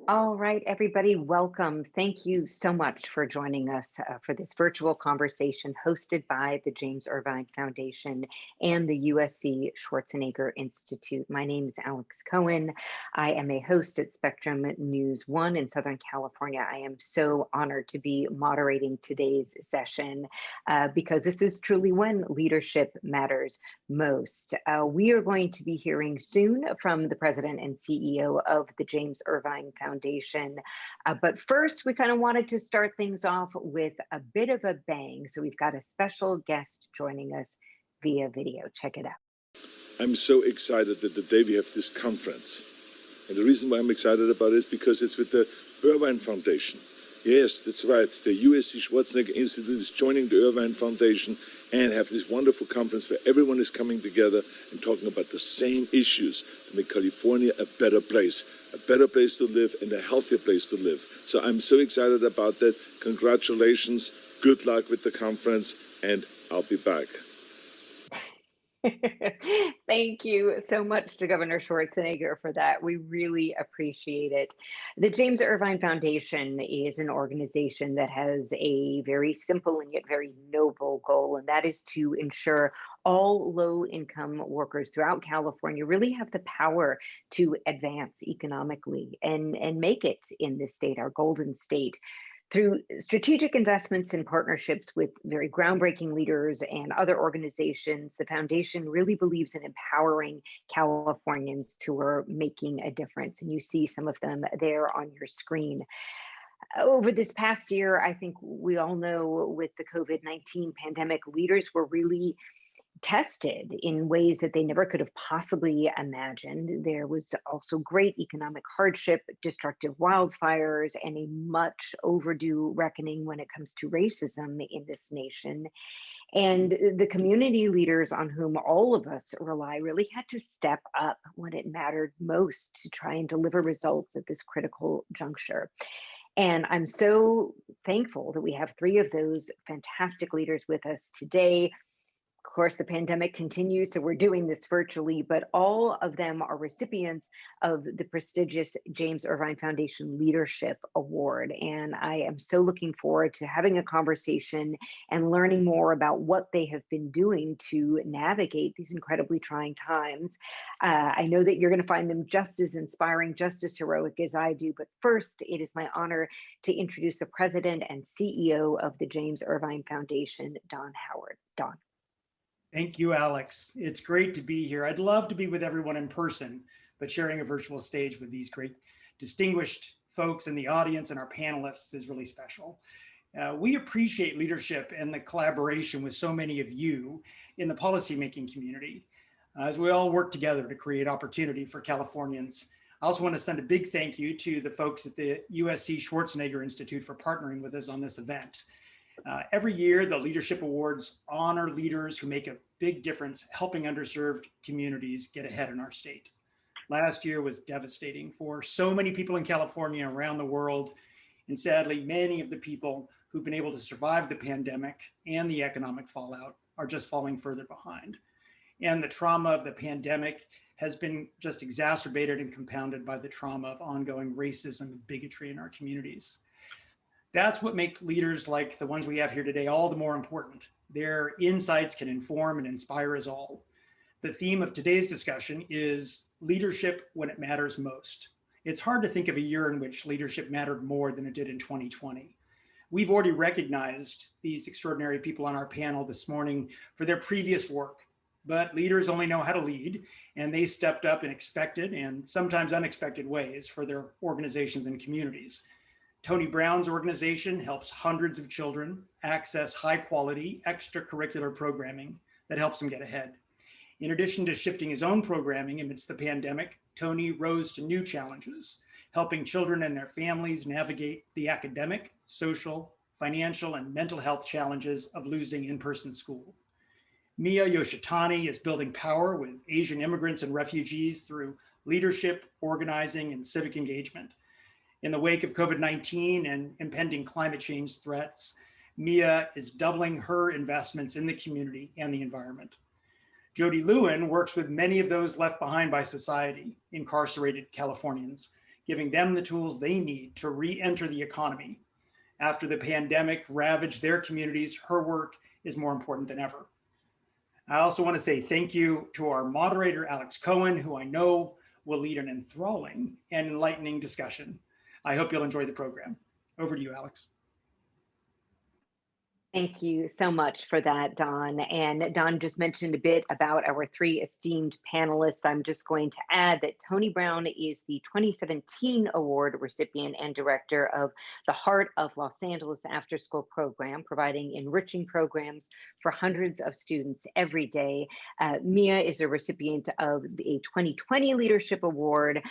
All right, everybody, welcome. Thank you so much for joining us for this virtual conversation hosted by the James Irvine Foundation and the USC Schwarzenegger Institute. My name is Alex Cohen. I am a host at Spectrum News 1 in Southern California. I am so honored to be moderating today's session because this is truly when leadership matters most. We are going to be hearing soon from the president and CEO of the James Irvine Foundation. But first, we kind of wanted to start things off with a bit of a bang. So we've got a special guest joining us via video. Check it out. I'm so excited that the day we have this conference. And the reason why I'm excited about it is because it's with the Irvine Foundation. Yes, that's right. The USC Schwarzenegger Institute is joining the Irvine Foundation and have this wonderful conference where everyone is coming together and talking about the same issues to make California a better place to live and a healthier place to live. So I'm so excited about that. Congratulations, good luck with the conference, and I'll be back. Thank you so much to Governor Schwarzenegger for that. We really appreciate it. The James Irvine Foundation is an organization that has a very simple and yet very noble goal, and that is to ensure all low-income workers throughout California really have the power to advance economically and make it in this state, our golden state. Through strategic investments and partnerships with very groundbreaking leaders and other organizations, the foundation really believes in empowering Californians who are making a difference. And you see some of them there on your screen. Over this past year, I think we all know with the COVID-19 pandemic, leaders were really tested in ways that they never could have possibly imagined. There was also great economic hardship, destructive wildfires, and a much overdue reckoning when it comes to racism in this nation. And the community leaders on whom all of us rely really had to step up when it mattered most to try and deliver results at this critical juncture. And I'm so thankful that we have three of those fantastic leaders with us today. Of course, the pandemic continues, so we're doing this virtually, but all of them are recipients of the prestigious James Irvine Foundation Leadership Award. And I am so looking forward to having a conversation and learning more about what they have been doing to navigate these incredibly trying times. I know that you're going to find them just as inspiring, just as heroic as I do. But first, it is my honor to introduce the president and CEO of the James Irvine Foundation, Don Howard. Don. Thank you, Alex. It's great to be here. I'd love to be with everyone in person, but sharing a virtual stage with these great distinguished folks in the audience and our panelists is really special. We appreciate leadership and the collaboration with so many of you in the policymaking community as we all work together to create opportunity for Californians. I also want to send a big thank you to the folks at the USC Schwarzenegger Institute for partnering with us on this event. Every year, the Leadership Awards honor leaders who make a big difference helping underserved communities get ahead in our state. Last year was devastating for so many people in California and around the world. And sadly, many of the people who've been able to survive the pandemic and the economic fallout are just falling further behind. And the trauma of the pandemic has been just exacerbated and compounded by the trauma of ongoing racism and bigotry in our communities. That's what makes leaders like the ones we have here today all the more important. Their insights can inform and inspire us all. The theme of today's discussion is leadership when it matters most. It's hard to think of a year in which leadership mattered more than it did in 2020. We've already recognized these extraordinary people on our panel this morning for their previous work, but leaders only know how to lead, and they stepped up in expected and sometimes unexpected ways for their organizations and communities. Tony Brown's organization helps hundreds of children access high quality extracurricular programming that helps them get ahead. In addition to shifting his own programming amidst the pandemic, Tony rose to new challenges, helping children and their families navigate the academic, social, financial, and mental health challenges of losing in-person school. Miya Yoshitani is building power with Asian immigrants and refugees through leadership, organizing, and civic engagement. In the wake of COVID-19 and impending climate change threats, Miya is doubling her investments in the community and the environment. Jody Lewen works with many of those left behind by society, incarcerated Californians, giving them the tools they need to re-enter the economy. After the pandemic ravaged their communities, her work is more important than ever. I also want to say thank you to our moderator, Alex Cohen, who I know will lead an enthralling and enlightening discussion. I hope you'll enjoy the program. Over to you, Alex. Thank you so much for that, Don. And Don just mentioned a bit about our three esteemed panelists. I'm just going to add that Tony Brown is the 2017 award recipient and director of the Heart of Los Angeles After School program, providing enriching programs for hundreds of students every day. Miya is a recipient of a 2020 Leadership Award.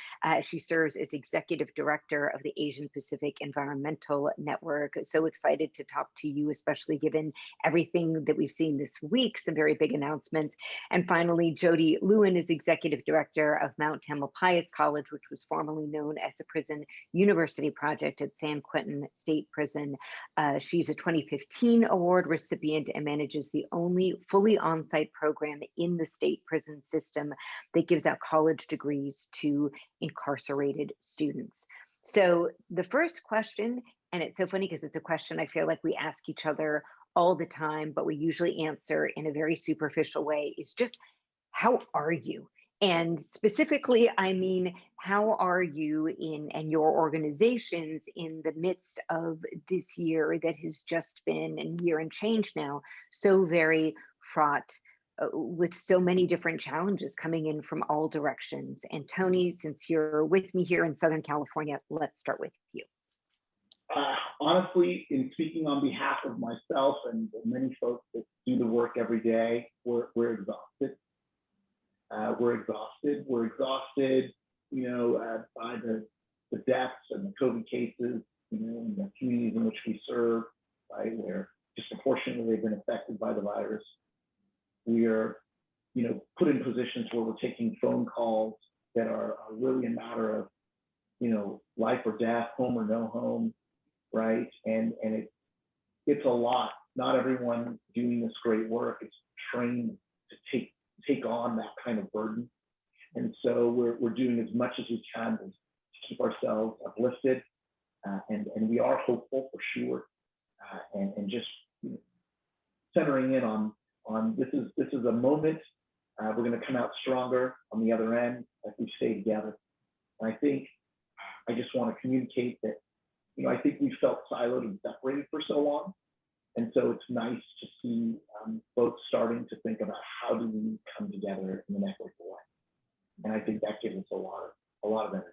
She serves as executive director of the Asian Pacific Environmental Network. So excited to talk to you, especially given everything that we've seen this week, some very big announcements. And finally, Jody Lewen is executive director of Mount Tamalpais College, which was formerly known as the Prison University Project at San Quentin State Prison. She's a 2015 award recipient and manages the only fully on-site program in the state prison system that gives out college degrees to incarcerated students. So the first question, and it's so funny because it's a question I feel like we ask each other all the time, but we usually answer in a very superficial way, is just, how are you? And specifically, I mean, how are you and your organizations in the midst of this year that has just been a year and change now, so very fraught with so many different challenges coming in from all directions? And Tony, since you're with me here in Southern California, let's start with you. Honestly, in speaking on behalf of myself and the many folks that do the work every day, we're exhausted. We're exhausted, by the deaths and the COVID cases, in the communities in which we serve, right, where disproportionately they've been affected by the virus. We are, put in positions where we're taking phone calls that are really a matter of, life or death, home or no home, right? And it's a lot. Not everyone doing this great work is trained to take on that kind of burden. And so we're doing as much as we can to keep ourselves uplifted, and we are hopeful for sure, and just centering in on this is a moment. We're going to come out stronger on the other end if we stay together. And I think I just want to communicate that, I think we felt siloed and separated for so long. And so it's nice to see folks starting to think about how do we come together in an equitable way. And I think that gives us a lot of energy.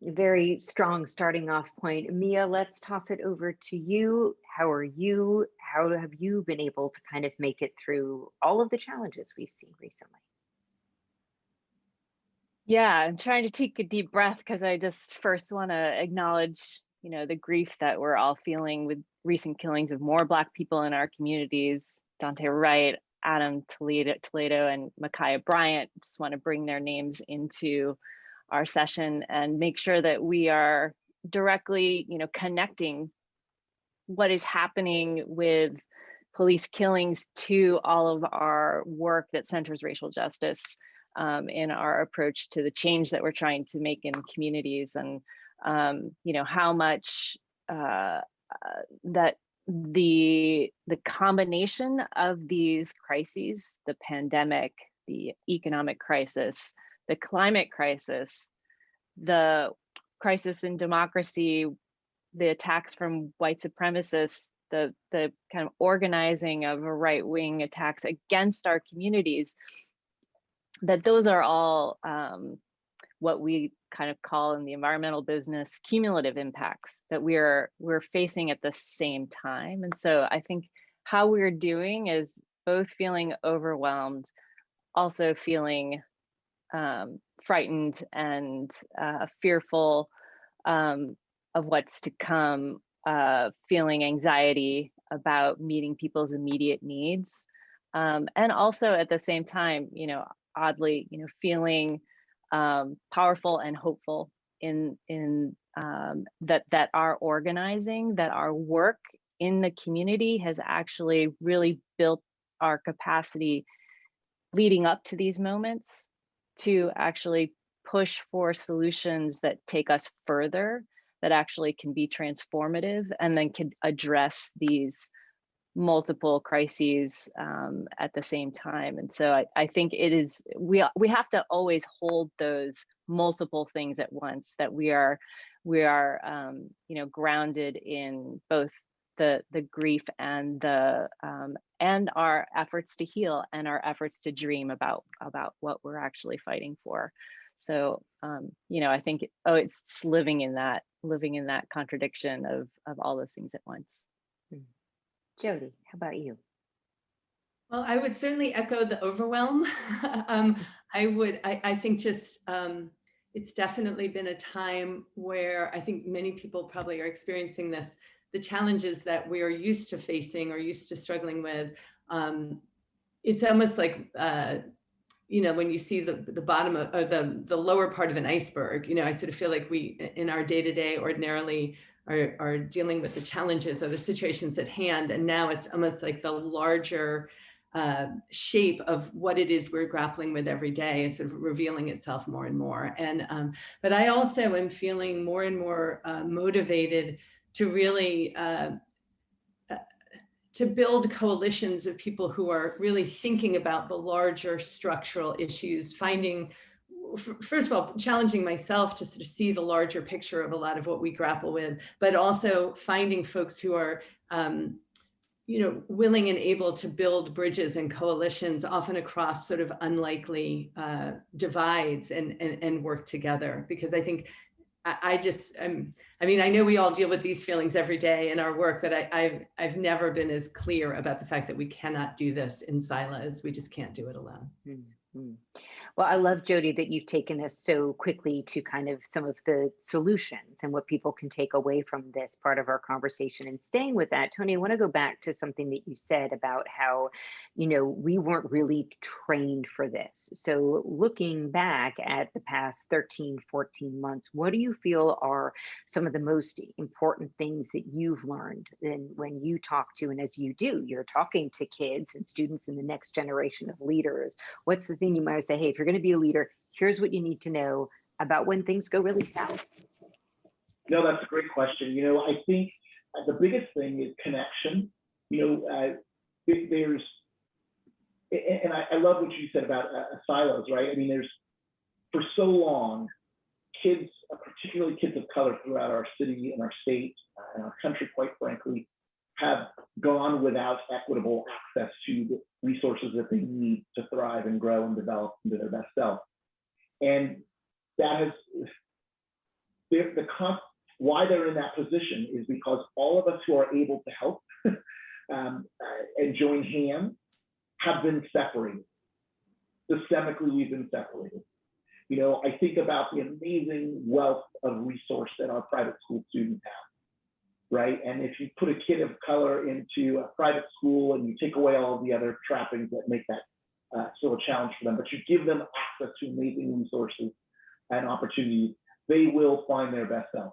Very strong starting off point. Miya, let's toss it over to you. How are you? How have you been able to kind of make it through all of the challenges we've seen recently? Yeah, I'm trying to take a deep breath because I just first want to acknowledge, the grief that we're all feeling with recent killings of more Black people in our communities. Dante Wright, Adam Toledo, and Micaiah Bryant. Just want to bring their names into our session and make sure that we are directly, connecting what is happening with police killings to all of our work that centers racial justice in our approach to the change that we're trying to make in communities, and how much that the combination of these crises, the pandemic, the economic crisis, the climate crisis, the crisis in democracy, the attacks from white supremacists, the kind of organizing of right-wing attacks against our communities, that those are all what we kind of call in the environmental business cumulative impacts that we're facing at the same time. And so I think how we're doing is both feeling overwhelmed, also feeling frightened and fearful of what's to come, feeling anxiety about meeting people's immediate needs, and also at the same time, oddly, feeling powerful and hopeful in that our organizing, that our work in the community has actually really built our capacity leading up to these moments to actually push for solutions that take us further, that actually can be transformative and then can address these multiple crises at the same time. And so I think it is, we have to always hold those multiple things at once, that we are you know, grounded in both the grief and the and our efforts to heal and our efforts to dream about what we're actually fighting for. So you know, I think it's living in that contradiction of all those things at once. Jody, how about you? Well, I would certainly echo the overwhelm. I think just it's definitely been a time where I think many people probably are experiencing this, the challenges that we are used to facing or used to struggling with. It's almost like, you know, when you see the bottom of, or the lower part of an iceberg, you know, I sort of feel like we, in our day-to-day ordinarily are dealing with the challenges or the situations at hand. And now it's almost like the larger shape of what it is we're grappling with every day is sort of revealing itself more and more. And but I also am feeling more and more motivated to really to build coalitions of people who are really thinking about the larger structural issues, finding, first of all, challenging myself to sort of see the larger picture of a lot of what we grapple with, but also finding folks who are you know, willing and able to build bridges and coalitions, often across sort of unlikely divides, and work together. Because I think I mean, I know we all deal with these feelings every day in our work, but I've never been as clear about the fact that we cannot do this in silos. We just can't do it alone. Mm-hmm. Well, I love, Jody, that you've taken us so quickly to kind of some of the solutions and what people can take away from this part of our conversation. And staying with that, Tony, I want to go back to something that you said about how, you know, we weren't really trained for this. So looking back at the past 13, 14 months, what do you feel are some of the most important things that you've learned? And when you talk to, and as you do, you're talking to kids and students in the next generation of leaders, what's the thing you might say, hey, if you're going to be a leader, here's what you need to know about when things go really south? No, that's a great question. You know, I think the biggest thing is connection. You know, there's, and I love what you said about silos, right? I mean, there's, for so long, kids, particularly kids of color throughout our city and our state and our country, quite frankly, have gone without equitable access to the resources that they need to thrive and grow and develop into their best self. And that has, why they're in that position is because all of us who are able to help and join hands have been separated. Systemically, we've been separated. You know, I think about the amazing wealth of resource that our private school students have. Right? And if you put a kid of color into a private school and you take away all of the other trappings that make that still a challenge for them, but you give them access to amazing resources and opportunities, they will find their best self.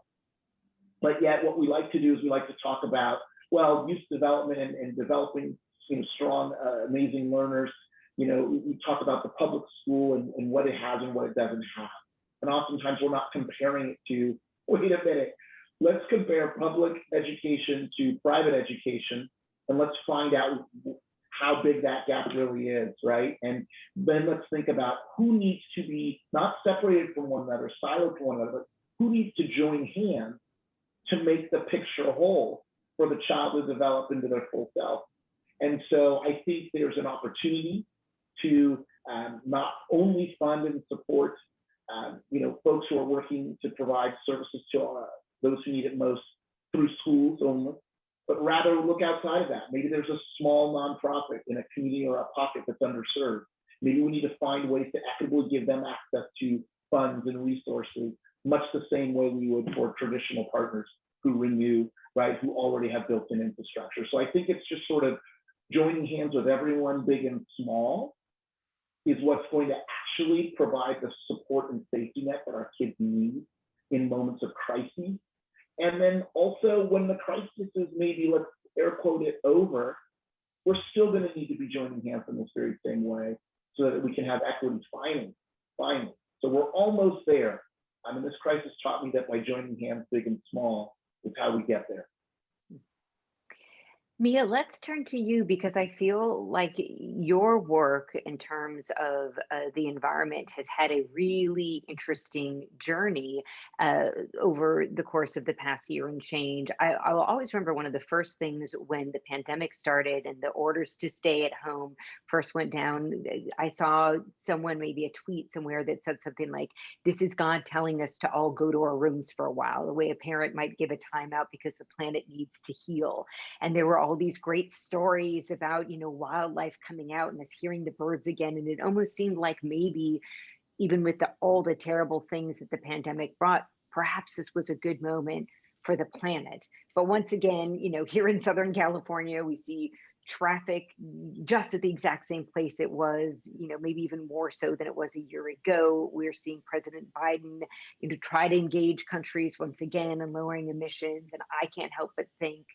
But yet what we like to do is we like to talk about, well, youth development and developing, you know, strong, amazing learners. You know, we talk about the public school and what it has and what it doesn't have. And oftentimes we're not comparing it to, wait a minute, let's compare public education to private education, and let's find out how big that gap really is, right? And then let's think about who needs to be not separated from one another, siloed from one another, but who needs to join hands to make the picture whole for the child to develop into their full self. And so I think there's an opportunity to not only fund and support, you know, folks who are working to provide services to those who need it most through schools only, but rather look outside of that. Maybe there's a small nonprofit in a community or a pocket that's underserved. Maybe we need to find ways to equitably give them access to funds and resources, much the same way we would for traditional partners who renew, right, who already have built-in infrastructure. So I think it's just sort of joining hands with everyone, big and small, is what's going to actually provide the support and safety net that our kids need in moments of crises. And then also when the crisis is maybe, let's air quote it, over, we're still going to need to be joining hands in this very same way so that we can have equity finally. So we're almost there. I mean, this crisis taught me that by joining hands big and small is how we get there. Miya, let's turn to you because I feel like your work in terms of the environment has had a really interesting journey over the course of the past year and change. I will always remember one of the first things when the pandemic started and the orders to stay at home first went down. I saw someone, maybe a tweet somewhere, that said something like, "This is God telling us to all go to our rooms for a while," the way a parent might give a timeout because the planet needs to heal. And there were all these great stories about, wildlife coming out and us hearing the birds again. And it almost seemed like maybe even with all the terrible things that the pandemic brought, perhaps this was a good moment for the planet. But once again, here in Southern California, we see traffic just at the exact same place it was, maybe even more so than it was a year ago. We're seeing President Biden, try to engage countries once again in lowering emissions. And I can't help but think,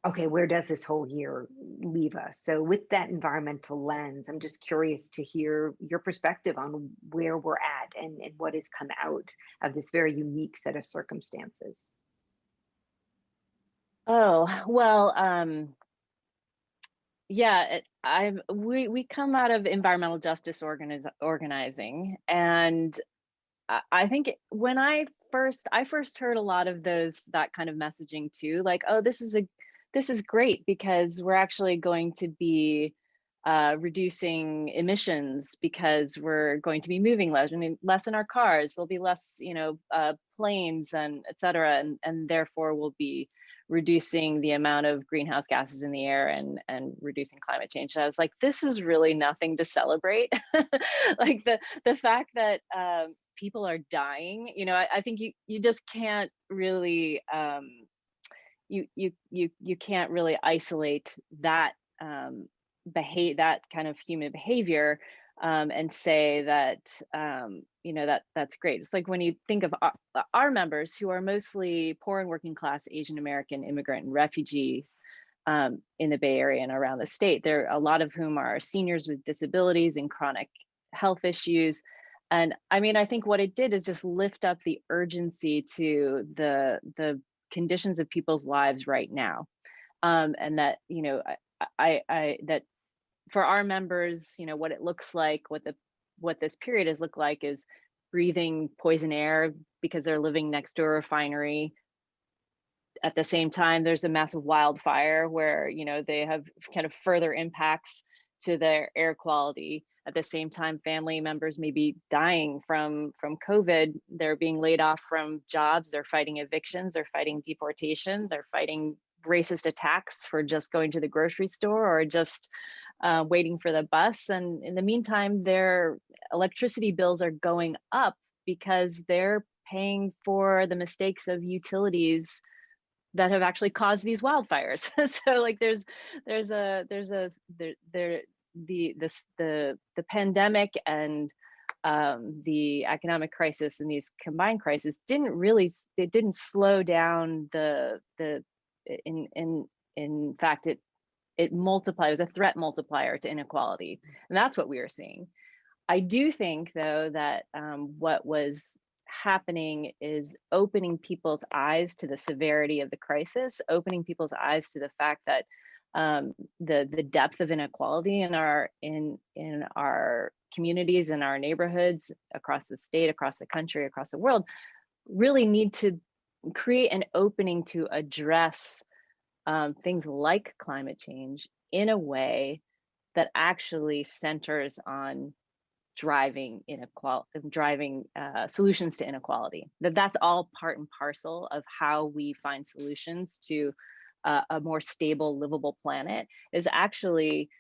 okay, where does this whole year leave us? So with that environmental lens, I'm just curious to hear your perspective on where we're at and what has come out of this very unique set of circumstances. Oh, well, yeah, we come out of environmental justice organizing, and I think when I first heard a lot of that kind of messaging too, like, oh, this is great because we're actually going to be reducing emissions because we're going to be moving less in our cars. There'll be less, planes and et cetera, and therefore we'll be reducing the amount of greenhouse gases in the air and reducing climate change. And I was like, this is really nothing to celebrate. Like the fact that people are dying, I think you just can't really you can't really isolate that that kind of human behavior and say that that's great. It's like when you think of our members, who are mostly poor and working class Asian American immigrant and refugees in the Bay Area and around the state. There are a lot of whom are seniors with disabilities and chronic health issues. And I mean, I think what it did is just lift up the urgency to the conditions of people's lives right now, and that that for our members, what it looks like, what this period has looked like, is breathing poison air because they're living next to a refinery. At the same time, there's a massive wildfire where they have kind of further impacts to their air quality. At the same time, family members may be dying from COVID. They're being laid off from jobs. They're fighting evictions. They're fighting deportation. They're fighting racist attacks for just going to the grocery store or just waiting for the bus. And in the meantime, their electricity bills are going up because they're paying for the mistakes of utilities that have actually caused these wildfires. So like the pandemic and the economic crisis and these combined crises didn't slow down in fact it multiplied. It was a threat multiplier to inequality, and that's what we are seeing. I do think though that what was happening is opening people's eyes to the severity of the crisis, opening people's eyes to the fact that the depth of inequality in our communities, in our neighborhoods, across the state, across the country, across the world, really need to create an opening to address things like climate change in a way that actually centers on driving solutions to inequality. That's all part and parcel of how we find solutions to a more stable, livable planet, is actually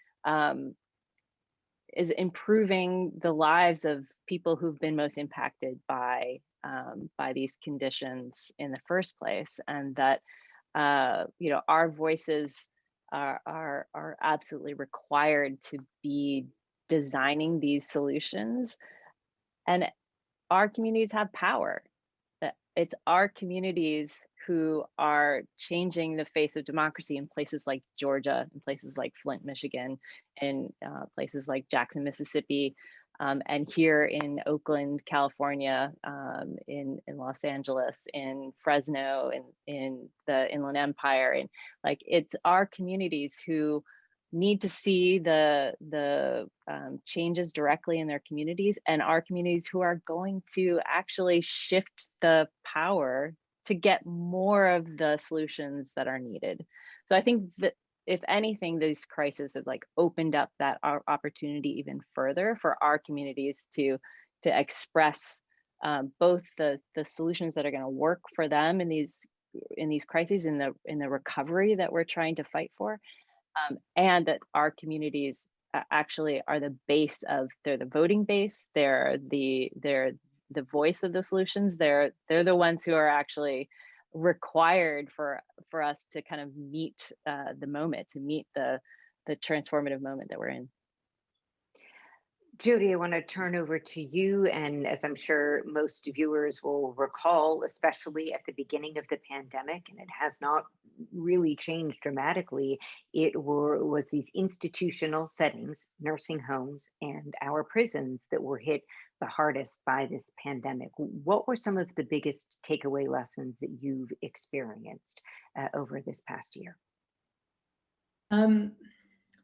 is improving the lives of people who've been most impacted by these conditions in the first place, and that our voices are absolutely required to be designing these solutions. And our communities have power. It's our communities who are changing the face of democracy in places like Georgia, in places like Flint, Michigan, in places like Jackson, Mississippi, And here in Oakland, California, in Los Angeles, in Fresno, in the Inland Empire, and like it's our communities who need to see the changes directly in their communities, and our communities who are going to actually shift the power to get more of the solutions that are needed. So I think that if anything, these crises have like opened up that opportunity even further for our communities to express both the solutions that are going to work for them in these crises, in the recovery that we're trying to fight for, and that our communities actually are the base of, they're the voting base, they're the voice of the solutions, they're the ones who are actually required for us to kind of meet the moment, to meet the transformative moment that we're in. Jody, I want to turn over to you. And as I'm sure most viewers will recall, especially at the beginning of the pandemic, and it has not really changed dramatically, it was these institutional settings, nursing homes and our prisons, that were hit the hardest by this pandemic. What were some of the biggest takeaway lessons that you've experienced over this past year?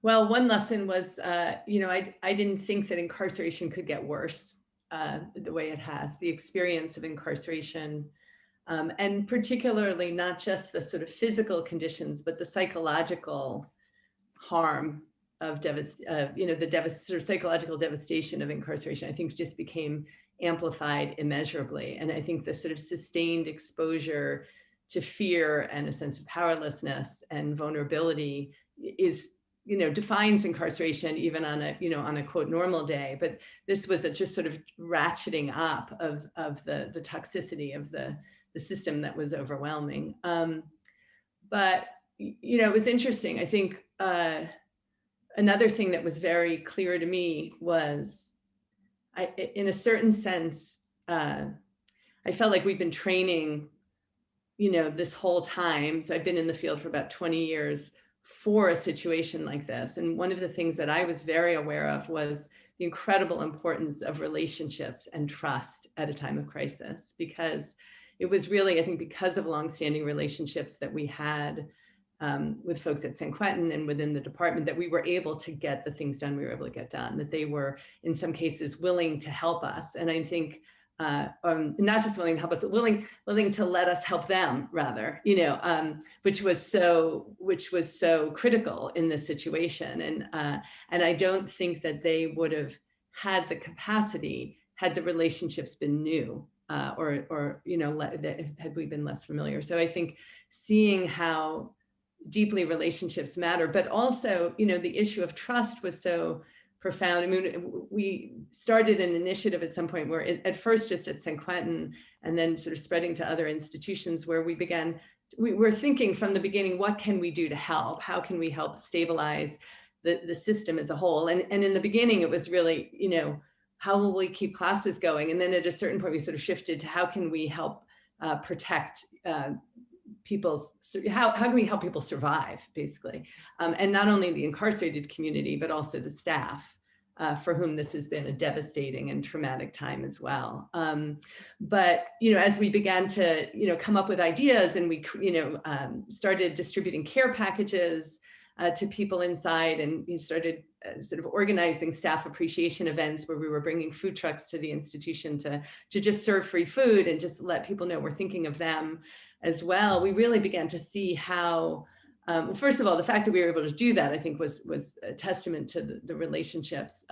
Well, one lesson was, I didn't think that incarceration could get worse the way it has. The experience of incarceration, and particularly not just the sort of physical conditions, but the psychological harm of sort of psychological devastation of incarceration, I think just became amplified immeasurably. And I think the sort of sustained exposure to fear and a sense of powerlessness and vulnerability is, defines incarceration even on a quote normal day. But this was a just sort of ratcheting up of the toxicity of the system that was overwhelming. But it was interesting. I think another thing that was very clear to me was, in a certain sense, I felt like we've been training, this whole time. So I've been in the field for about 20 years for a situation like this. And one of the things that I was very aware of was the incredible importance of relationships and trust at a time of crisis, because it was really, I think, because of longstanding relationships that we had with folks at San Quentin and within the department, that we were able to get the things done we were able to get done, that they were in some cases willing to help us. And I think not just willing to help us, but willing to let us help them, rather, which was so critical in this situation. And I don't think that they would have had the capacity had the relationships been new, or had we been less familiar. So I think seeing how deeply relationships matter, but also, the issue of trust was so profound. I mean, we started an initiative at some point where at first just at San Quentin, and then sort of spreading to other institutions, where we were thinking from the beginning, what can we do to help? How can we help stabilize the system as a whole? And in the beginning, it was really, how will we keep classes going? And then at a certain point, we sort of shifted to how can we help protect how can we help people survive, basically, and not only the incarcerated community, but also the staff, for whom this has been a devastating and traumatic time as well. But as we began to come up with ideas, and we started distributing care packages to people inside, and we started sort of organizing staff appreciation events where we were bringing food trucks to the institution to just serve free food and just let people know we're thinking of them as well. We really began to see how, first of all, the fact that we were able to do that, I think, was a testament to the relationships.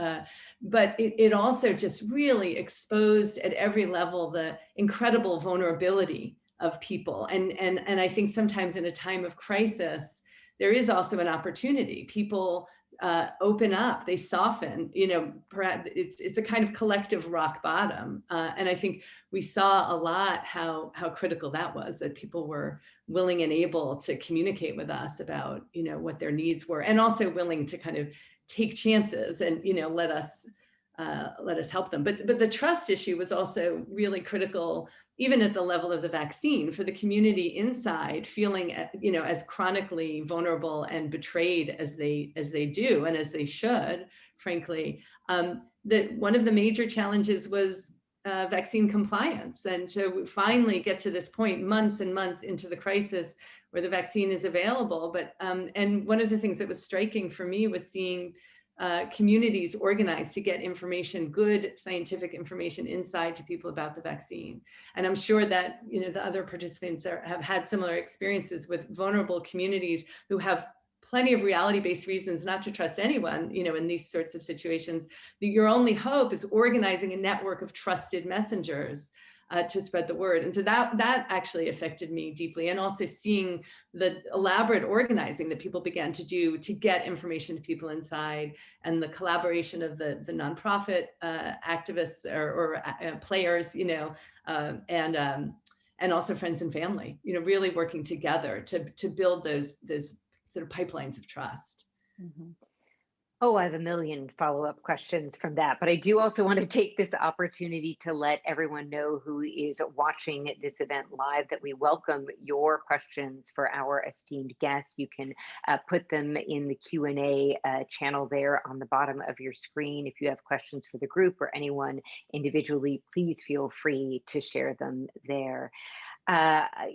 But it also just really exposed at every level the incredible vulnerability of people. And I think sometimes in a time of crisis, there is also an opportunity. People open up, they soften, perhaps it's a kind of collective rock bottom. And I think we saw a lot how critical that was, that people were willing and able to communicate with us about, what their needs were, and also willing to kind of take chances and, let us help them. But the trust issue was also really critical, even at the level of the vaccine, for the community inside feeling, as chronically vulnerable and betrayed as they do, and as they should, frankly, that one of the major challenges was vaccine compliance. And so we finally get to this point months and months into the crisis where the vaccine is available. But and one of the things that was striking for me was seeing communities organized to get information, good scientific information inside to people about the vaccine. And I'm sure that, you know, the other participants have had similar experiences with vulnerable communities who have plenty of reality-based reasons not to trust anyone, you know, in these sorts of situations. Your only hope is organizing a network of trusted messengers to spread the word. And so that actually affected me deeply. And also seeing the elaborate organizing that people began to do to get information to people inside, and the collaboration of the nonprofit activists or players, you know, and also friends and family, you know, really working together to build those sort of pipelines of trust. Mm-hmm. Oh, I have a million follow-up questions from that, but I do also want to take this opportunity to let everyone know who is watching this event live that we welcome your questions for our esteemed guests. You can put them in the Q&A channel there on the bottom of your screen. If you have questions for the group or anyone individually, please feel free to share them there. I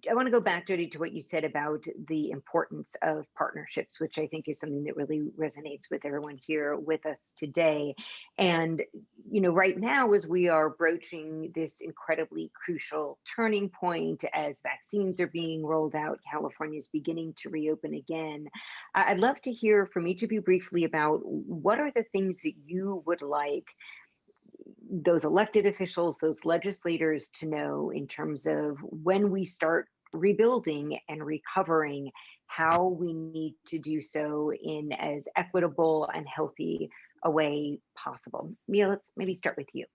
want to go back, Jody, to what you said about the importance of partnerships, which I think is something that really resonates with everyone here with us today. And, you know, right now, as we are broaching this incredibly crucial turning point, as vaccines are being rolled out, California is beginning to reopen again. I'd love to hear from each of you briefly about what are the things that you would like those elected officials, those legislators to know in terms of when we start rebuilding and recovering, how we need to do so in as equitable and healthy a way possible. Miya, let's maybe start with you.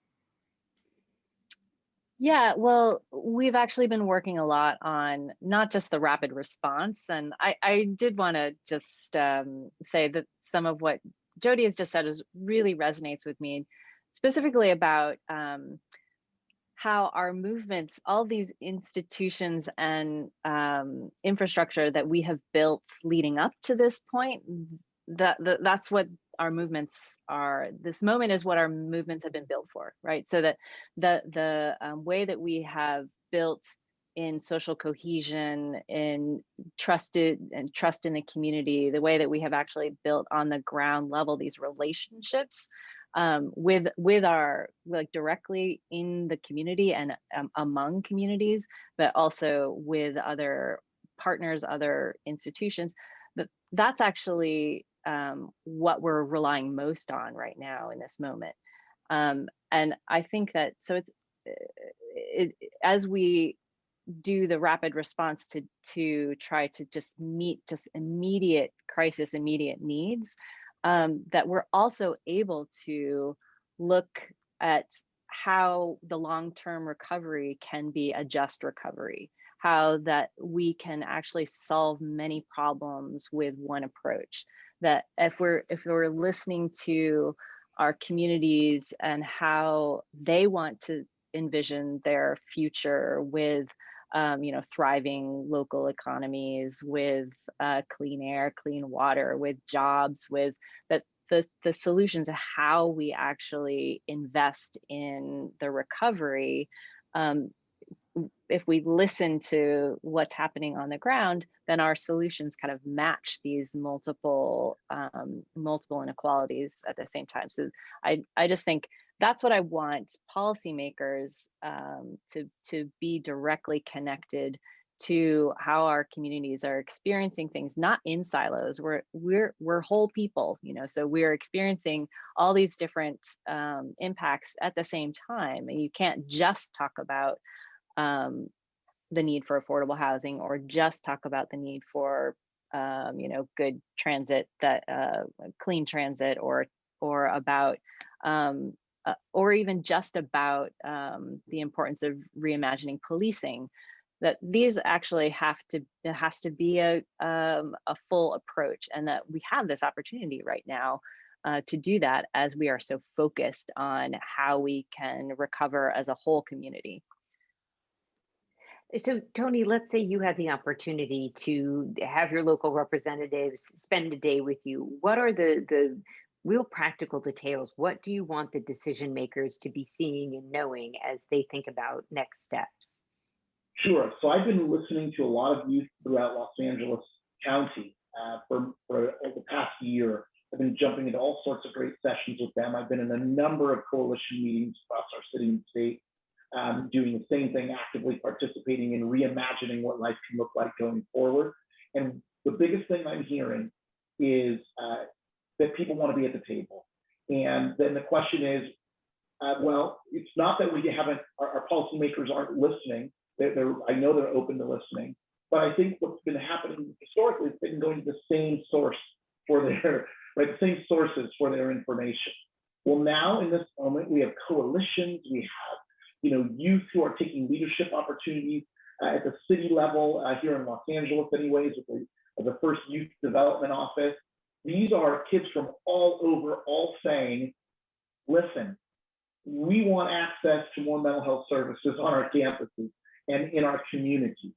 Yeah, well, we've actually been working a lot on not just the rapid response. And I did want to just say that some of what Jody has just said really resonates with me, specifically about how our movements, all these institutions and infrastructure that we have built leading up to this point, that's what our movements are. This moment is what our movements have been built for, right? So that the way that we have built in social cohesion, in trust in the community, the way that we have actually built on the ground level these relationships with our, like, directly in the community and among communities, but also with other partners, other institutions. That's actually what we're relying most on right now in this moment. And I think that, so as we do the rapid response to try to just meet just immediate crisis, immediate needs, that we're also able to look at how the long-term recovery can be a just recovery, how that we can actually solve many problems with one approach. That if we're listening to our communities and how they want to envision their future with thriving local economies, with clean air, clean water, with jobs, with that the solutions of how we actually invest in the recovery. If we listen to what's happening on the ground, then our solutions kind of match these multiple inequalities at the same time. So I just think that's what I want policymakers to be directly connected to how our communities are experiencing things, not in silos. We're whole people, so we're experiencing all these different impacts at the same time, and you can't just talk about the need for affordable housing, or just talk about the need for good transit, that clean transit, or about or even just about the importance of reimagining policing. That these actually it has to be a full approach, and that we have this opportunity right now to do that, as we are so focused on how we can recover as a whole community. So Tony, let's say you had the opportunity to have your local representatives spend a day with you. What are the real practical details. What do you want the decision makers to be seeing and knowing as they think about next steps? Sure. So I've been listening to a lot of youth throughout Los Angeles County for the past year. I've been jumping into all sorts of great sessions with them. I've been in a number of coalition meetings across our city and state, doing the same thing, actively participating in reimagining what life can look like going forward. And the biggest thing I'm hearing is that people want to be at the table. And then the question is, well, it's not that we haven't, our policymakers aren't listening. I know they're open to listening, but I think what's been happening historically has been going to the same source for their, right, the same sources for their information. Well, now in this moment, we have coalitions, we have, youth who are taking leadership opportunities at the city level here in Los Angeles, anyways, with the first youth development office. These are kids from all over, all saying, listen, we want access to more mental health services on our campuses and in our community.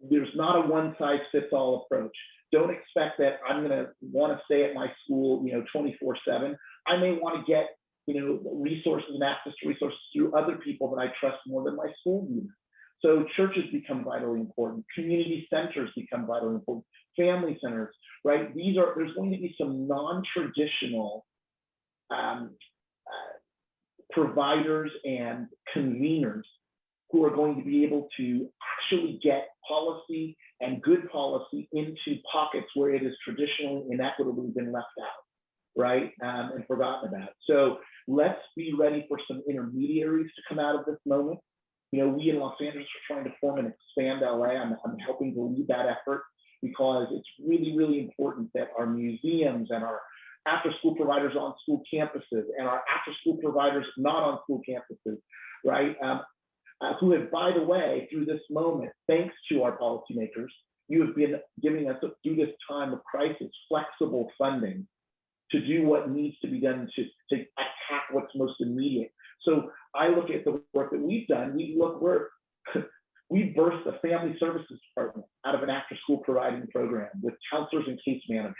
There's not a one-size-fits-all approach. Don't expect that I'm going to want to stay at my school, 24/7. I may want to get, resources and access to resources through other people that I trust more than my school leaders. So churches become vitally important. Community centers become vitally important. Family centers, right? There's going to be some non-traditional providers and conveners who are going to be able to actually get policy and good policy into pockets where it has traditionally inequitably been left out, right? And forgotten about. So let's be ready for some intermediaries to come out of this moment. We in Los Angeles are trying to form and expand LA. I'm helping to lead that effort because it's really, really important that our museums and our after-school providers on school campuses and our after-school providers not on school campuses, right? Who have, by the way, through this moment, thanks to our policymakers, you have been giving us, through this time of crisis, flexible funding to do what needs to be done to attack what's most immediate. So I look at the work that we've done. We birthed a family services department out of an after-school providing program with counselors and case managers,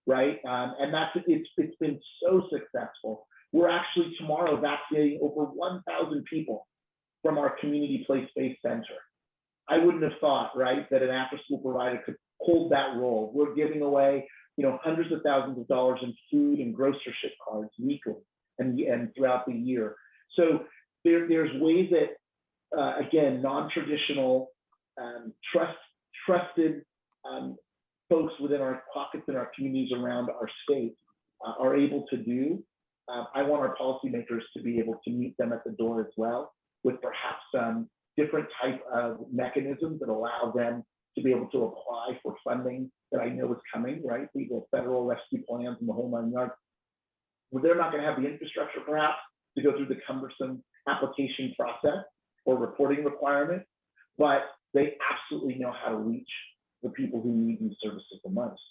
right? And it's been so successful. We're actually tomorrow vaccinating over 1,000 people from our community place-based center. I wouldn't have thought, right, that an after-school provider could hold that role. We're giving away, hundreds of thousands of dollars in food and grocership cards weekly and throughout the year. So there's ways that, again, non-traditional, trusted folks within our pockets and our communities around our state are able to do. I want our policymakers to be able to meet them at the door as well, with perhaps some different type of mechanisms that allow them to be able to apply for funding that I know is coming, right? The federal rescue plans and the whole nine yards. Well, they're not going to have the infrastructure perhaps to go through the cumbersome application process or reporting requirements, but they absolutely know how to reach the people who need these services the most.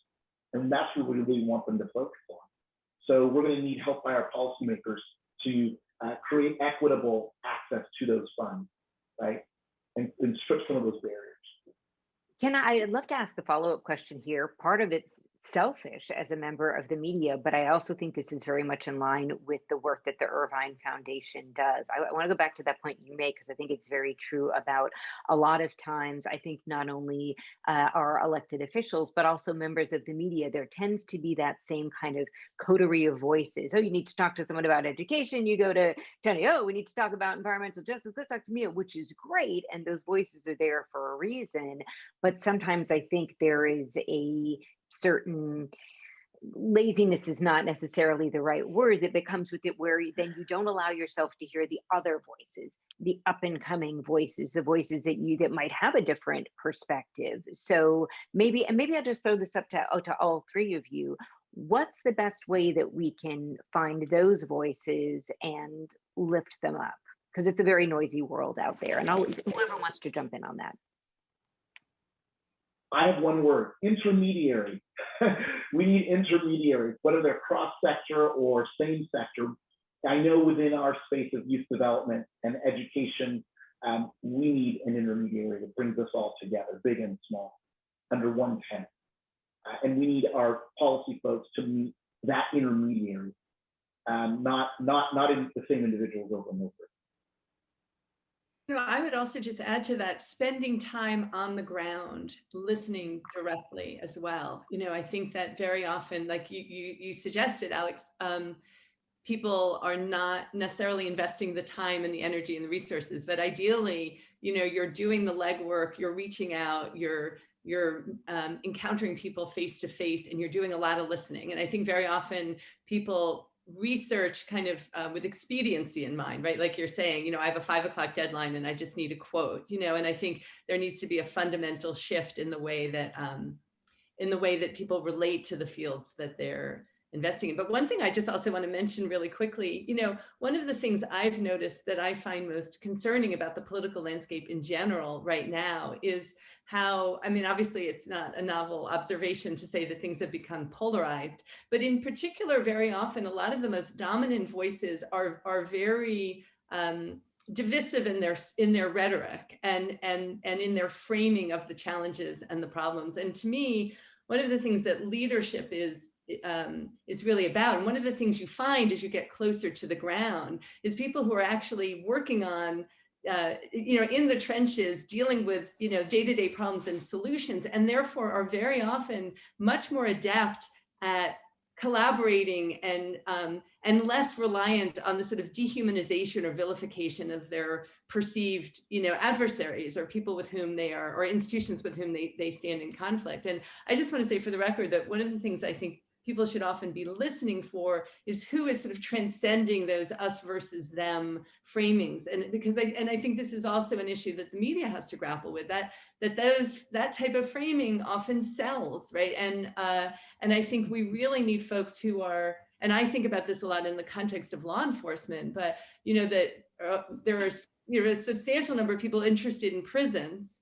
And that's what we really want them to focus on. So we're going to need help by our policymakers to create equitable access to those funds, right? And strip some of those barriers. I'd love to ask the follow-up question here. Part of it's selfish as a member of the media, but I also think this is very much in line with the work that the Irvine Foundation does. I want to go back to that point you make, because I think it's very true about a lot of times, I think not only our elected officials, but also members of the media, there tends to be that same kind of coterie of voices. Oh, you need to talk to someone about education. You go to Tony, oh, we need to talk about environmental justice. Let's talk to Miya, which is great. And those voices are there for a reason. But sometimes I think there is a certain laziness is not necessarily the right word that becomes with it, where then you don't allow yourself to hear the other voices, the up and coming voices, the voices that might have a different perspective. So maybe I'll just throw this up to all three of you. What's the best way that we can find those voices and lift them up? Because it's a very noisy world out there, and whoever wants to jump in on that. I have one word: intermediary. We need intermediaries, whether they're cross-sector or same sector. I know within our space of youth development and education, we need an intermediary that brings us all together, big and small, under one tent. And we need our policy folks to meet that intermediary, not in the same individuals over and over. You know, I would also just add to that, spending time on the ground, listening directly as well. You know, I think that very often, like you suggested, Alex, people are not necessarily investing the time and the energy and the resources, but ideally, you know, you're doing the legwork, you're reaching out, you're encountering people face to face, and you're doing a lot of listening. And I think very often people research kind of with expediency in mind, right? Like you're saying, you know, I have a 5 o'clock deadline and I just need a quote, you know, and I think there needs to be a fundamental shift in the way that people relate to the fields that they're investing in. But one thing I just also want to mention really quickly, you know, one of the things I've noticed that I find most concerning about the political landscape in general right now is how, I mean, obviously it's not a novel observation to say that things have become polarized, but in particular, very often, a lot of the most dominant voices are very divisive in their rhetoric and in their framing of the challenges and the problems. And to me, one of the things that leadership is really about, and one of the things you find as you get closer to the ground, is people who are actually working on, you know, in the trenches, dealing with, you know, day-to-day problems and solutions, and therefore are very often much more adept at collaborating and less reliant on the sort of dehumanization or vilification of their perceived, you know, adversaries or people with whom they are, or institutions with whom they stand in conflict. And I just want to say for the record that one of the things I think people should often be listening for is who is sort of transcending those us versus them framings. And because I think this is also an issue that the media has to grapple with, that type of framing often sells, right? And I think we really need folks who are, and I think about this a lot in the context of law enforcement, but you know, that there are, you know, a substantial number of people interested in prisons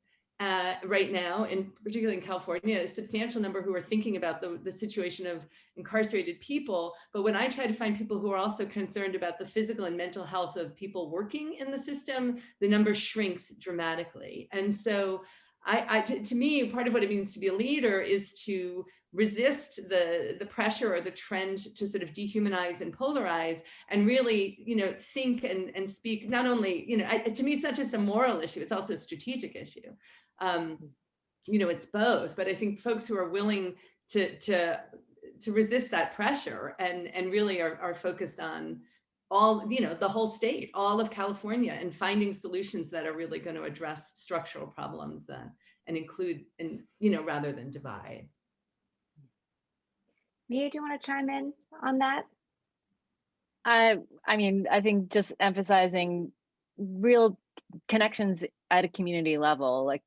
right now, and particularly in California, a substantial number who are thinking about the situation of incarcerated people. But when I try to find people who are also concerned about the physical and mental health of people working in the system, the number shrinks dramatically. And so to me, part of what it means to be a leader is to resist the pressure or the trend to sort of dehumanize and polarize, and really, you know, think and speak not only, you know, to me, it's not just a moral issue, it's also a strategic issue. You know, it's both, but I think folks who are willing to resist that pressure and really are focused on all, you know, the whole state, all of California, and finding solutions that are really going to address structural problems and include, and, you know, rather than divide. Miya, do you want to chime in on that? I mean, I think just emphasizing real connections at a community level, like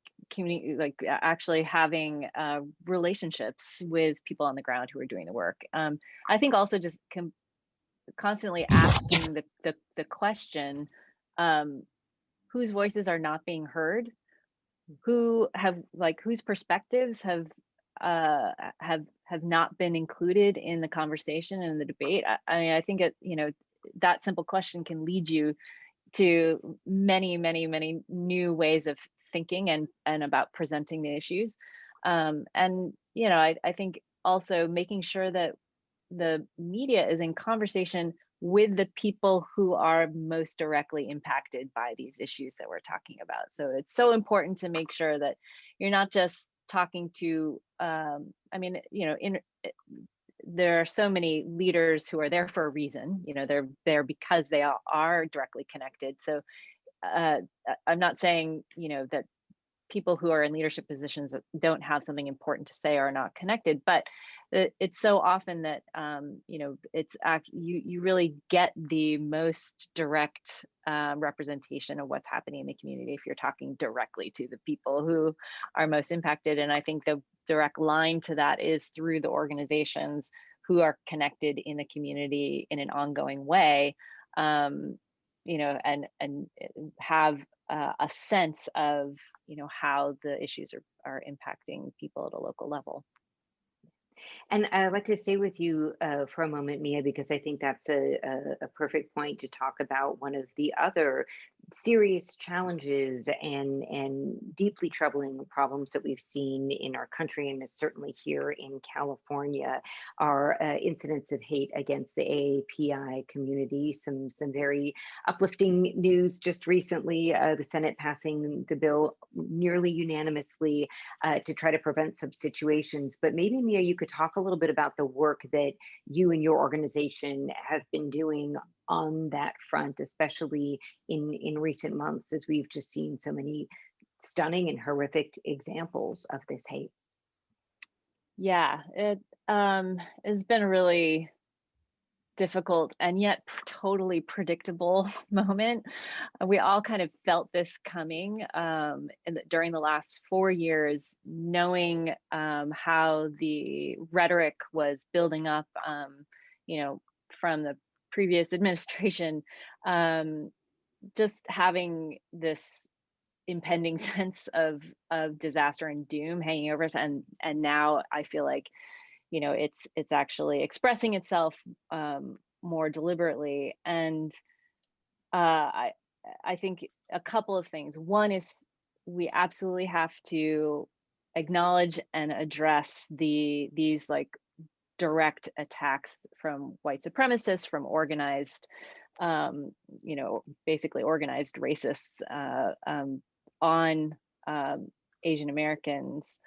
actually having relationships with people on the ground who are doing the work. I think also just constantly asking the question, whose voices are not being heard, whose perspectives have not been included in the conversation and the debate. I mean, I think you know, that simple question can lead you to many new ways of thinking and about presenting the issues. And you know, I think also making sure that the media is in conversation with the people who are most directly impacted by these issues that we're talking about. So it's so important to make sure that you're not just talking to, I mean, you know, there are so many leaders who are there for a reason. You know, they're there because they are directly connected. So I'm not saying, you know, that people who are in leadership positions that don't have something important to say are not connected, but it's so often that you know, it's you really get the most direct representation of what's happening in the community if you're talking directly to the people who are most impacted. And I think the direct line to that is through the organizations who are connected in the community in an ongoing way, you know, and have a sense of, you know, how the issues are impacting people at a local level. And I'd like to stay with you for a moment, Miya, because I think that's a perfect point to talk about one of the other serious challenges and deeply troubling problems that we've seen in our country, and certainly here in California, are incidents of hate against the AAPI community. Some very uplifting news just recently, the Senate passing the bill nearly unanimously to try to prevent some situations. But maybe, Miya, you could talk a little bit about the work that you and your organization have been doing on that front, especially in recent months, as we've just seen so many stunning and horrific examples of this hate. Yeah, it has been a really difficult and yet totally predictable moment. We all kind of felt this coming during the last 4 years, knowing how the rhetoric was building up, from the previous administration, just having this impending sense of disaster and doom hanging over us, and now I feel like it's actually expressing itself more deliberately. And I think a couple of things. One is we absolutely have to acknowledge and address these like direct attacks from white supremacists, from organized, basically organized racists on Asian Americans.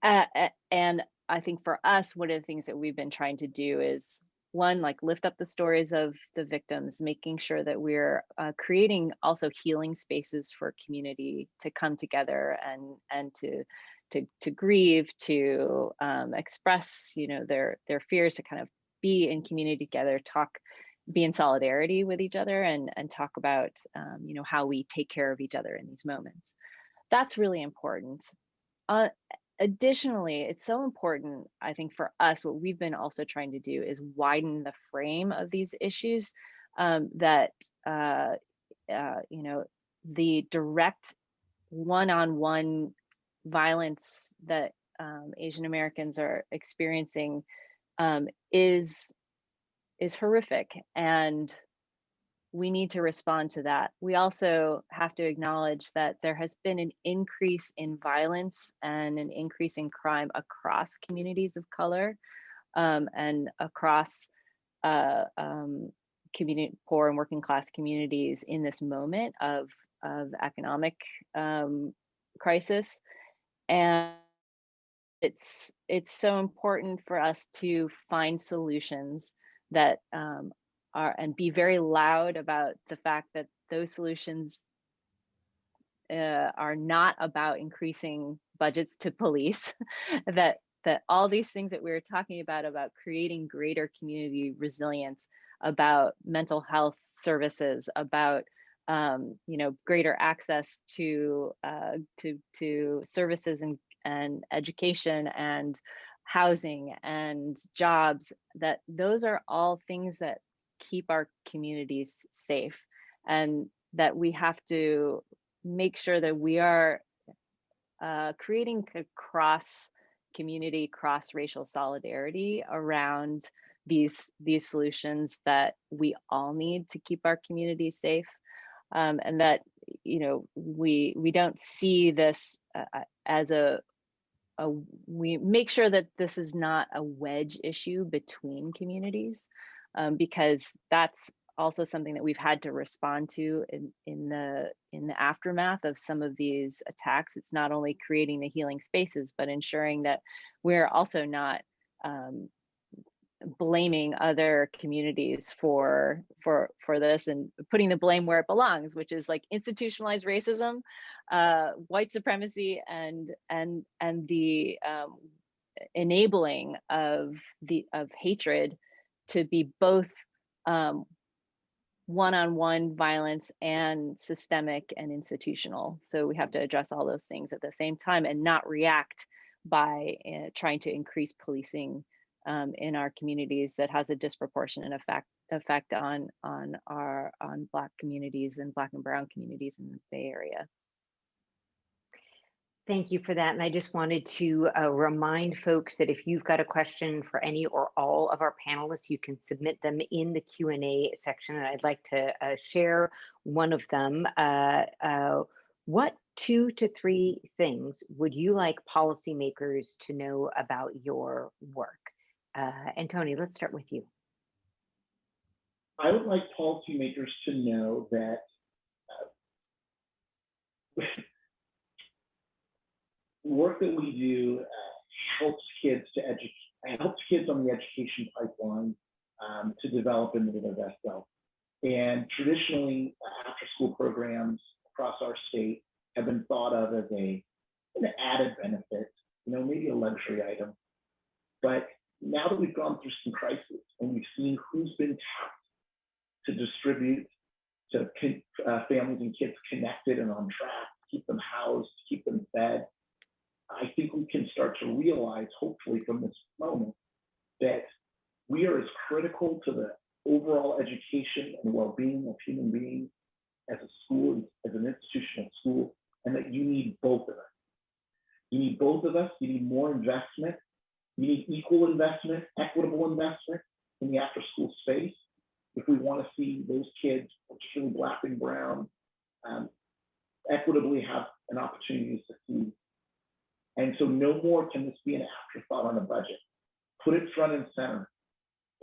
And I think for us, one of the things that we've been trying to do is, one, like lift up the stories of the victims, making sure that we're creating also healing spaces for community to come together and to grieve, to express, their fears, to kind of be in community together, be in solidarity with each other, and talk about, how we take care of each other in these moments. That's really important. Additionally, it's so important, I think, for us, what we've been also trying to do is widen the frame of these issues, that, the direct one-on-one violence that Asian Americans are experiencing is horrific, and we need to respond to that. We also have to acknowledge that there has been an increase in violence and an increase in crime across communities of color, and across poor and working class communities in this moment of economic crisis. And it's so important for us to find solutions that and be very loud about the fact that those solutions are not about increasing budgets to police, that all these things that we were talking about creating greater community resilience, about mental health services, about greater access to services and education and housing and jobs, that those are all things that keep our communities safe, and that we have to make sure that we are creating a cross-community, cross-racial solidarity around these solutions that we all need to keep our communities safe, and that we don't see this as we make sure that this is not a wedge issue between communities, because that's also something that we've had to respond to in the aftermath of some of these attacks. It's not only creating the healing spaces, but ensuring that we're also not blaming other communities for this, and putting the blame where it belongs, which is like institutionalized racism, white supremacy, and the enabling of hatred to be both one-on-one violence and systemic and institutional. So we have to address all those things at the same time, and not react by trying to increase policing in our communities that has a disproportionate effect on Black communities and Black and Brown communities in the Bay Area. Thank you for that. And I just wanted to remind folks that if you've got a question for any or all of our panelists, you can submit them in the Q&A section. And I'd like to share one of them. What 2 to 3 things would you like policymakers to know about your work? And Tony, let's start with you. I would like policymakers to know that work that we do helps kids on the education pipeline to develop into their best self. And traditionally, after-school programs across our state have been thought of as an added benefit, maybe a luxury item. But now that we've gone through some crises and we've seen who's been tapped to distribute to families and kids connected and on track, keep them housed, keep them fed, I think we can start to realize, hopefully from this moment, that we are as critical to the overall education and well-being of human beings as a school, as an institution of school, and that you need both of us. You need both of us. You need more investment. You need equal investment, equitable investment in the after-school space if we want to see those kids, particularly Black and Brown, equitably have an opportunity to succeed. And so no more can this be an afterthought on a budget. Put it front and center.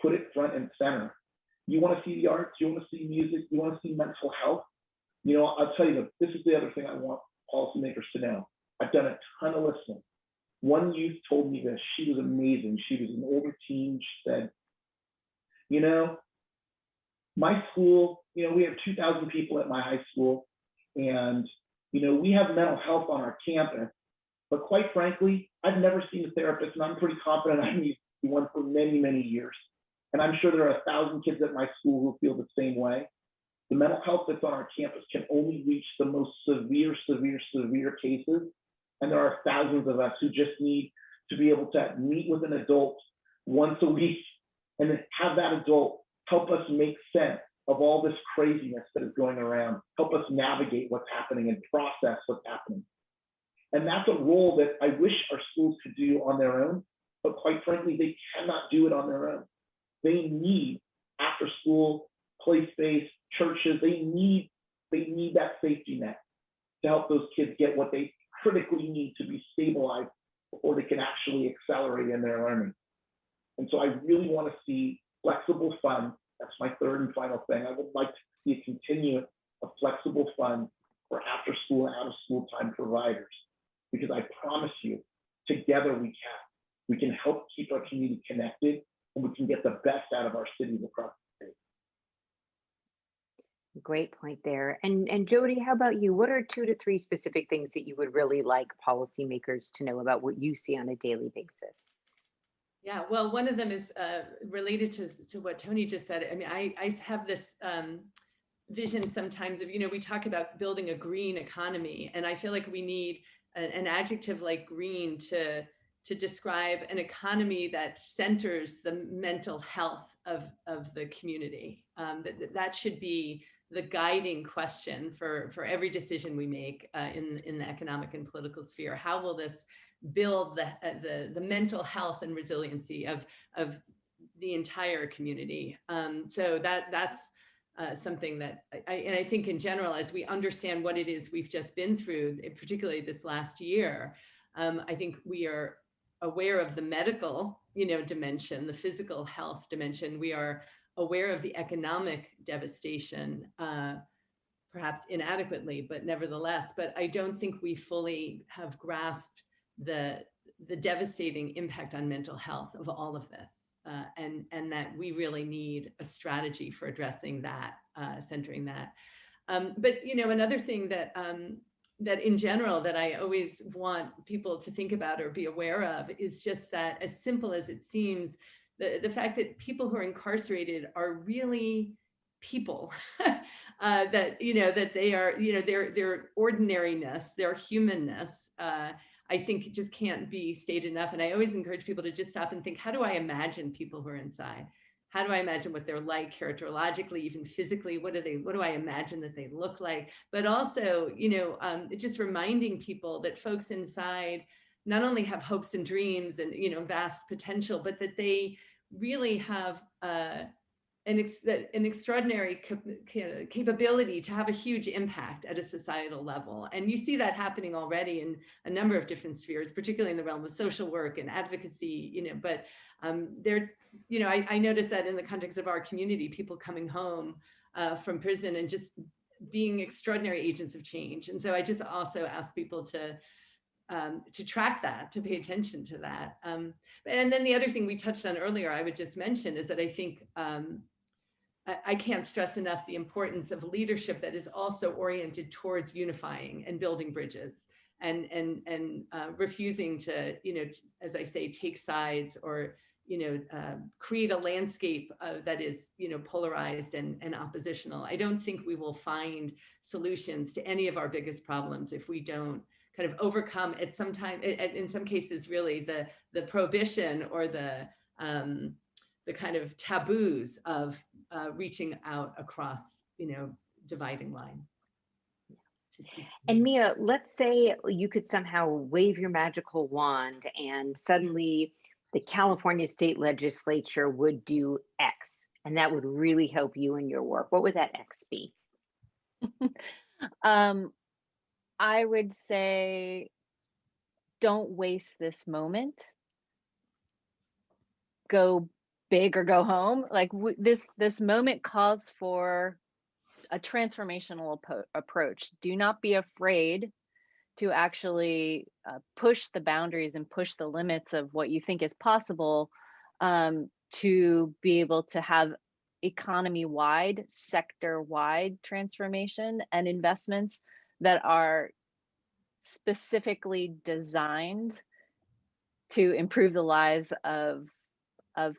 Put it front and center. You want to see the arts, you want to see music, you want to see mental health. I'll tell you, this is the other thing I want policymakers to know. I've done a ton of listening. One youth told me this. She was amazing. She was an older teen. She said, my school, we have 2,000 people at my high school, and, we have mental health on our campus. But quite frankly, I've never seen a therapist, and I'm pretty confident I've used one for many, many years. And I'm sure there are 1,000 kids at my school who feel the same way. The mental health that's on our campus can only reach the most severe cases. And there are thousands of us who just need to be able to meet with an adult once a week and have that adult help us make sense of all this craziness that is going around, help us navigate what's happening and process what's happening. And that's a role that I wish our schools could do on their own, but quite frankly, they cannot do it on their own. They need after school, place-based churches, they need that safety net to help those kids get what they critically need to be stabilized before they can actually accelerate in their learning. And so I really want to see flexible funds. That's my third and final thing. I would like to see a continuum of flexible funds for after school and out of school time providers. Because I promise you, together we can help keep our community connected, and we can get the best out of our cities across the state. Great point there. And Jody, how about you? What are 2 to 3 specific things that you would really like policymakers to know about what you see on a daily basis? Yeah, well, one of them is related to what Tony just said. I mean, I have this vision sometimes of, we talk about building a green economy, and I feel like we need an adjective like green to describe an economy that centers the mental health of the community. That should be the guiding question for every decision we make in the economic and political sphere. How will this build the mental health and resiliency of the entire community? So that's something that I think in general, as we understand what it is we've just been through, particularly this last year, I think we are aware of the medical, dimension, the physical health dimension. We are aware of the economic devastation, perhaps inadequately, but nevertheless. But I don't think we fully have grasped the devastating impact on mental health of all of this. And that we really need a strategy for addressing that, centering that. But another thing that in general that I always want people to think about or be aware of is just that, as simple as it seems, the fact that people who are incarcerated are really people, that that they are, their ordinariness, their humanness. I think it just can't be stated enough. And I always encourage people to just stop and think, how do I imagine people who are inside? how do I imagine what they're like characterologically, even physically? What do I imagine that they look like? But also, just reminding people that folks inside not only have hopes and dreams and, vast potential, but that they really have an extraordinary capability to have a huge impact at a societal level. And you see that happening already in a number of different spheres, particularly in the realm of social work and advocacy, but I noticed that in the context of our community, people coming home from prison and just being extraordinary agents of change. And so I just also ask people to track that, to pay attention to that. And then the other thing we touched on earlier, I would just mention, is that I think I can't stress enough the importance of leadership that is also oriented towards unifying and building bridges, and refusing to, as I say, take sides or create a landscape that is polarized and oppositional. I don't think we will find solutions to any of our biggest problems if we don't kind of overcome at some time, in some cases, really the prohibition or the kind of taboos of reaching out across, dividing line. And Miya, let's say you could somehow wave your magical wand and suddenly the California state legislature would do X, and that would really help you in your work. What would that X be? I would say, don't waste this moment. Go big or go home. Like this moment calls for a transformational approach. Do not be afraid to actually push the boundaries and push the limits of what you think is possible, to be able to have economy-wide, sector-wide transformation and investments that are specifically designed to improve the lives of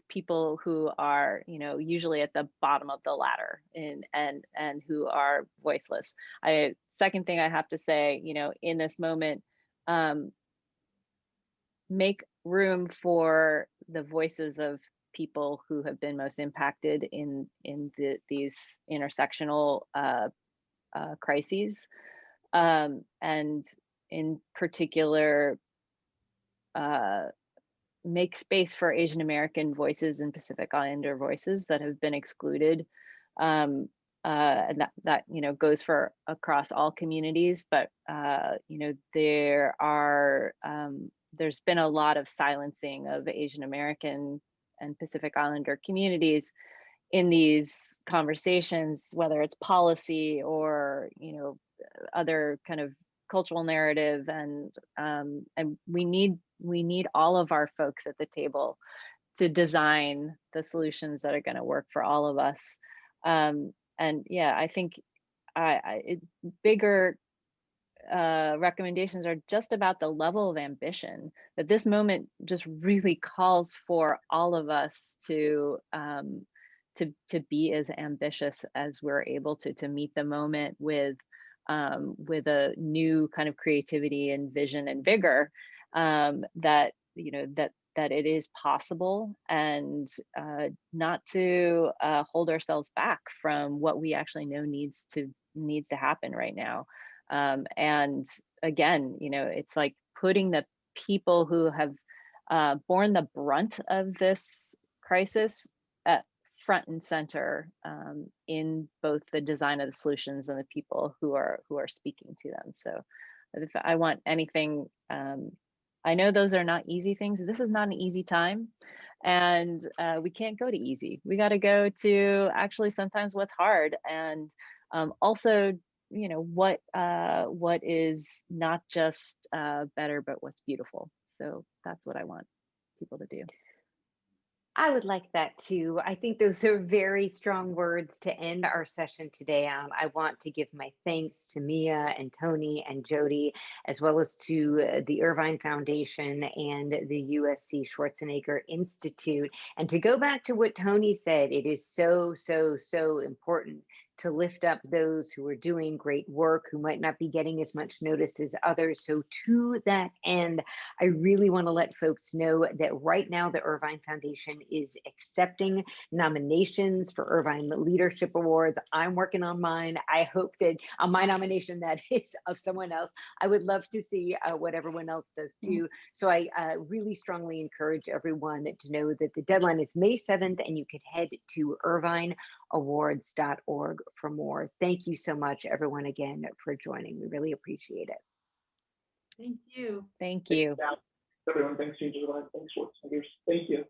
people who are, usually at the bottom of the ladder and who are voiceless. Second thing I have to say, in this moment, make room for the voices of people who have been most impacted in these intersectional crises, and in particular, make space for Asian American voices and Pacific Islander voices that have been excluded. And that goes for across all communities, but there's been a lot of silencing of Asian American and Pacific Islander communities in these conversations, whether it's policy or other kind of cultural narrative, and we need all of our folks at the table to design the solutions that are going to work for all of us. And yeah, I think bigger recommendations are just about the level of ambition that this moment just really calls for all of us to be as ambitious as we're able to meet the moment with a new kind of creativity and vision and vigor, that it is possible, and not to hold ourselves back from what we actually know needs to happen right now. And again, it's like putting the people who have borne the brunt of this crisis at front and center, in both the design of the solutions and the people who are speaking to them. So if I want anything, I know those are not easy things. This is not an easy time, and we can't go to easy. We got to go to actually sometimes what's hard, and also what is not just better, but what's beautiful. So that's what I want people to do. I would like that too. I think those are very strong words to end our session today on. I want to give my thanks to Miya and Tony and Jody, as well as to the Irvine Foundation and the USC Schwarzenegger Institute. And to go back to what Tony said, it is so, so, so important to lift up those who are doing great work, who might not be getting as much notice as others. So to that end, I really want to let folks know that right now the Irvine Foundation is accepting nominations for Irvine Leadership Awards. I'm working on mine. I hope that on my nomination that is of someone else. I would love to see what everyone else does too. So I really strongly encourage everyone to know that the deadline is May 7th, and you could head to irvineawards.org for more. Thank you so much, everyone, again, for joining. We really appreciate it. Thank you. Thank you. Everyone, thanks, James Irvine. Thanks, Schwarzenegger. Thank you.